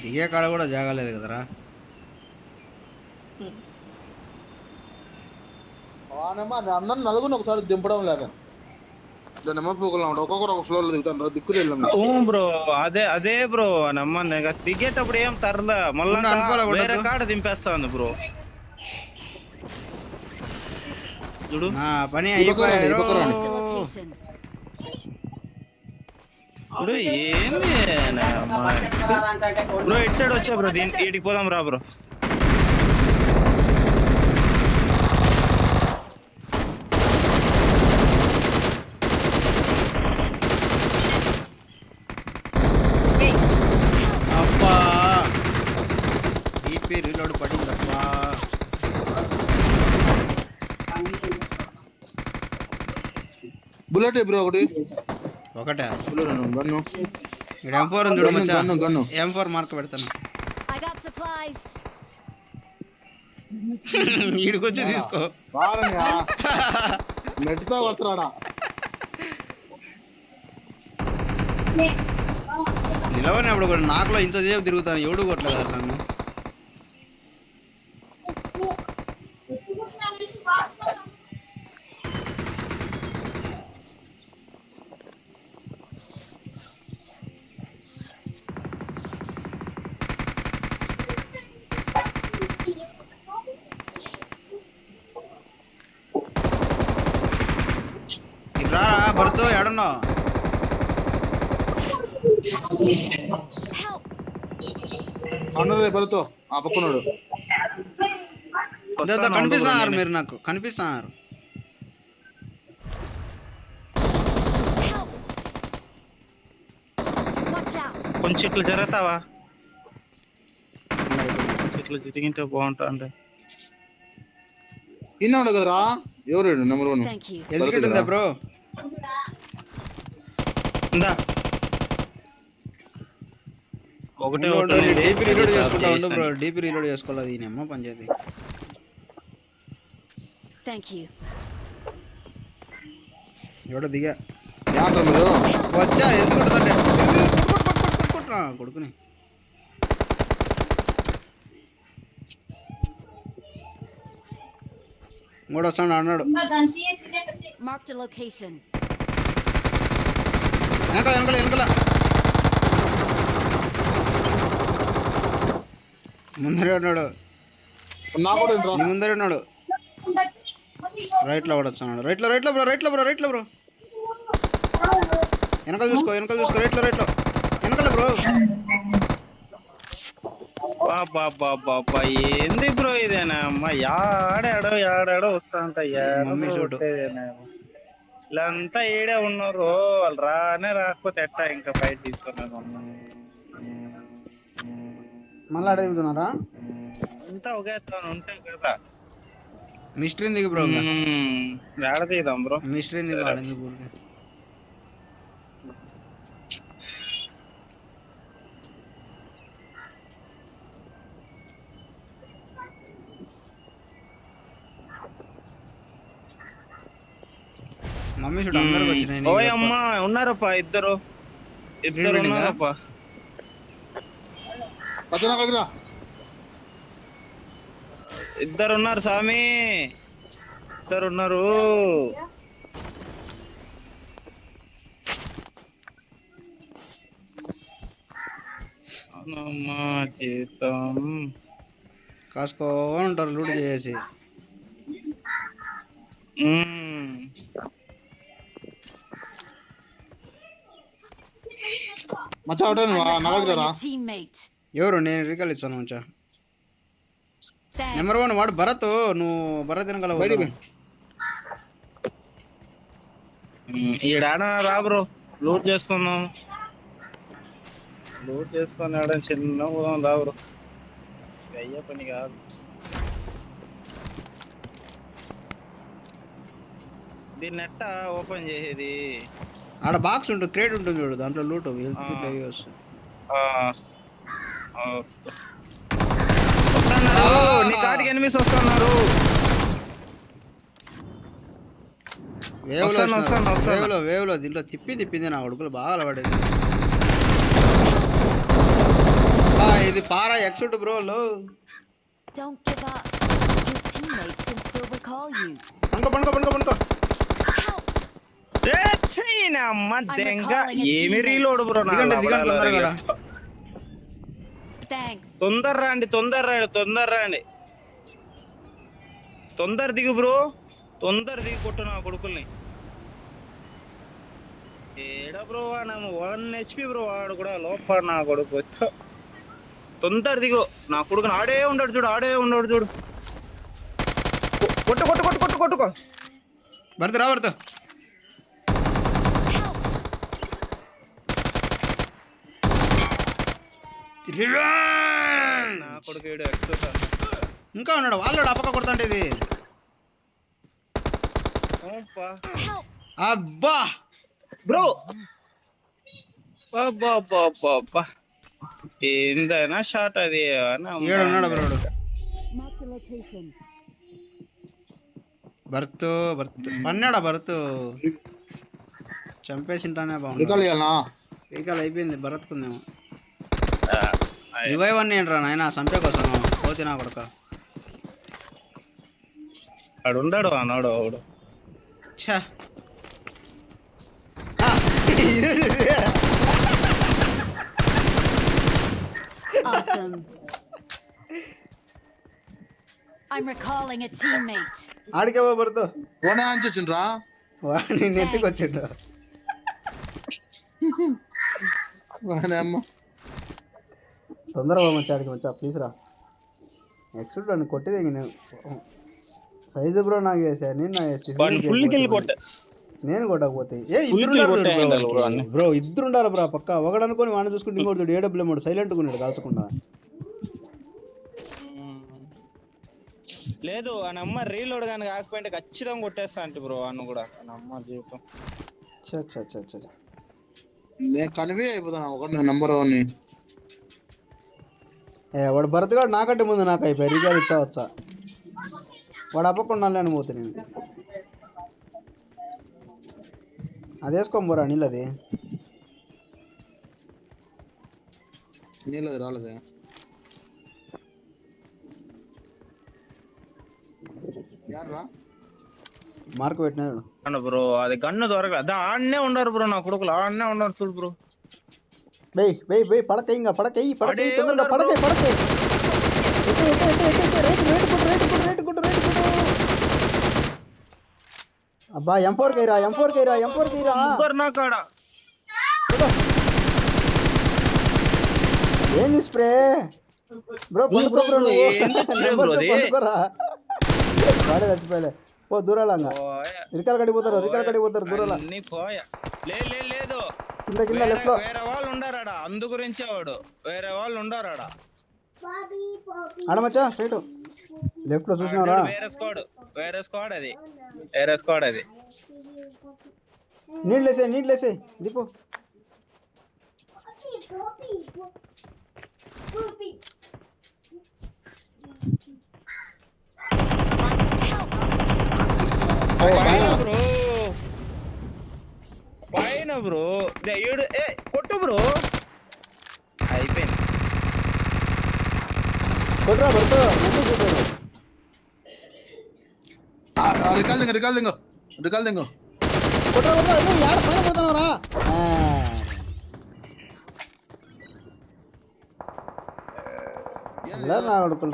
దిగే కాడ కూడా జాగలేదు కదరా. అందరూ నలుగురు ఒకసారి దింపడం లేదా ఒక్కొక్కరు ఒక ఫ్లోర్ లో దిగుతాను దిక్కు బ్రో. అదే బ్రో నమ్మని దిగేటప్పుడు ఏం తరదా మళ్ళీ వేరే కాడ దింపేస్తాంది బ్రో. చూడు పని అయిపోయారు. ఇప్పుడు ఏంది బ్రో ఇటు సైడ్ వచ్చా బ్రో. వీటికి పోదాం రా బ్రో. అబ్బా ఈ రీలోడ్ పడిందబ్బా. బుల్లెట్ బ్రో ఒకటే గన్ను ఇక్కడ M4 ఉంది చూడు మచ్చా. M4 మార్క్ పెడతాను. ఈడికొచ్చి తీసుకో. నెట్తో వస్తున్నాడా నిలవనప్పుడు కూడా నాకులో ఇంతసేపు తిరుగుతాను. ఎవడు కొట్టలేదు అసలు నన్ను. రా భర్తో ఎడున్నావు? అన్నదే భర్తో ఆ పక్కనాడు కనిపిస్తున్నారు. మీరు నాకు కనిపిస్తున్నారు. కొంచెం ఇట్లా జరుగుతావా? ఇట్లా జరిగింటే బాగుంటా అంటే ఇన్నాడు కదరా. ఎవరు నెంబర్ 1 ఎందుకంటుందా బ్రో? ఇందా ఒకటే డీపీ రీలోడ్ చేసుకుంటా ఉండు బ్రో. డీపీ రీలోడ్ చేసుకోవాలి. దీని అమ్మ పంచాయతీ. ఎవడో దిగా వచ్చా. ఎందుకుంటుందంటే కొడుకుని ఇంకోటి వస్తాడు అన్నాడు. వెనకాల వెనకాల ముందరే ఉన్నాడు. నీ ముందరే ఉన్నాడు. రైట్లో కూడా వచ్చాడు. రైట్లో బ్రో. వెనకాల చూసుకో. రైట్లో వెనకాల బ్రో. బాబా ఏంది బ్రో ఇదేనా అమ్మా? యాడాడో వస్తా అంట. వీళ్ళంతా ఏడే ఉన్నారు. వాళ్ళు రాకపోతే ఎట్టా ఇంకా ఫైట్ తీసుకున్నాను. మళ్ళీ అడుగుతున్నారా? అంతా ఒకే ఉంటాయి కదా. మిస్టరీ దిగు బ్రో. ఏడ తీద్దాం బ్రో? మిస్టరీ దిగు. మమ్మీ చూడు అందరికి వచ్చినాయి. ఓయ్ అమ్మా ఉన్నారప్పా. ఇద్దరు ఉన్నారప్పా. ఇద్దరు ఉన్నారు స్వామి. ఇద్దరు ఉన్నారు. జీతం కాసుకో ఉంటారు లూట్ చేసి. ఎవరు? నేను రికాల్ ఇస్తాను మంచా. నెంబర్ 1 వాడు భరత్. నువ్వు భరత్ వెనకాల ఈడాడ రా బ్రో. లూట్ చేసుకున్నాం. లూట్ చేసుకొని ఆడ చిన్న పోదాం రా బ్రో. అయ్యే పని కాదు. దీన్ని నెట్ ఓపెన్ చేసేది. ఆడ బాక్స్ ఉంటుంది. క్రేట్ ఉంటుంది చూడు. దాంట్లో లూట్ నీ కాటికి ఎనిమిస్ వస్తున్నారు. వేవ్లో దీంట్లో తిప్పింది నా ఉడుకులు బాగా అలవాడేది. ఇది పారా ఎక్స్యూట్ బ్రో లో Don't give up. Your teammates can still recall you. పనుకో అమ్మ దెంగ ఏమి రీలోడ్ బ్రో దిగండి తొందరగా Thanks. తొందర రండి తొందర దిగు బ్రో తొందర దిగి కొట్టు నా కొడుకుల్ని ఏడా బ్రో 1 HP బ్రో వాడు కూడా లోపల నా కొడుకు తొందర దిగు నా కొడుకుని ఆడే ఉన్నాడు చూడు కొట్టుకో భర్త నా కొడుకు ఏడు ఎక్స్ట్రా ఇంకా ఉన్నాడు వాళ్ళు అప్పక కొడతాంటే ఇది అబ్బా బ్రో బాబా ఏందైనా షాట్ అది ఏడున్నాడు బ్రోడు భర్త్ పన్నాడా భరత్ చంపేసింటానే బాగుంది రికాల్ చేయాలనా రీకాల్ అయిపోయింది భరత్కుందేమో రివైవ్ అన్నీ ఏంట్రా నాయన చంపే కోసం పోతే నా కొడక ఆడుండాడు అన్నాడు ఆవిడ ఛా Awesome. I'm recalling a teammate. ఆడికే పో భరత్ ఓనే ఆంచి వచ్చిండ్రా వాడిని నెత్తికొచ్చిండు వానే అమ్మ తొందరగా మంచి ఆడికి మంచి ప్లీజ్ రా నెక్స్ట్ నన్ను కొట్టేది నేను సైజు బ్రో నాకు వేసా నేను కొట్టకపోతే బ్రో ఇద్దరు ఉండాలి బ్రో పక్క ఒకడు అనుకొని వాడిని చూసుకుంటే ఇంకోటి ఏడబ్ల్యూ మూడు సైలెంట్గా ఉన్నాడు కాల్చకుండా లేదు ఆ నెంబర్ రీలోడ్ కానీ కాకపోయింటే ఖచ్చితంగా కొట్టేస్తా అంటే బ్రో అన్న కూడా అమ్మ జీవితం నేను కన్వే అయిపోతాను ఒక నెంబర్ వన్ వాడు భరత్ గారు నాకంటే ముందు నాకు అయిపోయి రీచార్జ్ ఇచ్చావచ్చా వాడు అప్పకుండా అని పోతే నేను అది వేసుకోబోరా నీళ్ళు అది నీళ్ళది రాలేదే యార్రా మార్క్ పెట్టినాడు అన్న బ్రో అది గన్ను దొరక అదే ఆడనే ఉండరు బ్రో నా కొడుకులు ఆడనే ఉండరు చూడు బ్రో బై పడకై తొందరగా పడకై అబ్బా M4 కైరా నా కాడ ఏంది స్ప్రే బ్రో పండుకోరా వాడే చచ్చిపోయలే ఓ దూరాలంగా రికాలు కడిపోతారు దూరాల లేదు కింద లెఫ్ట్ లో వేరే వాళ్ళు ఉండారాడా అందు గురించే వాడు వేరే వాళ్ళు ఉండారాడా ఆడమచ్చా స్ట్రైట్ లెఫ్ట్ లో చూసినారా వేరే స్క్వాడ్ అది నీళ్ళేసే దీపు పైన బ్రో కొట్టు బ్రో అయిపోయింది కొట్రా భర్త రికాల్ దింగో కొట్రా యాడ పైన పోతున్నావురా నా కొడుకులు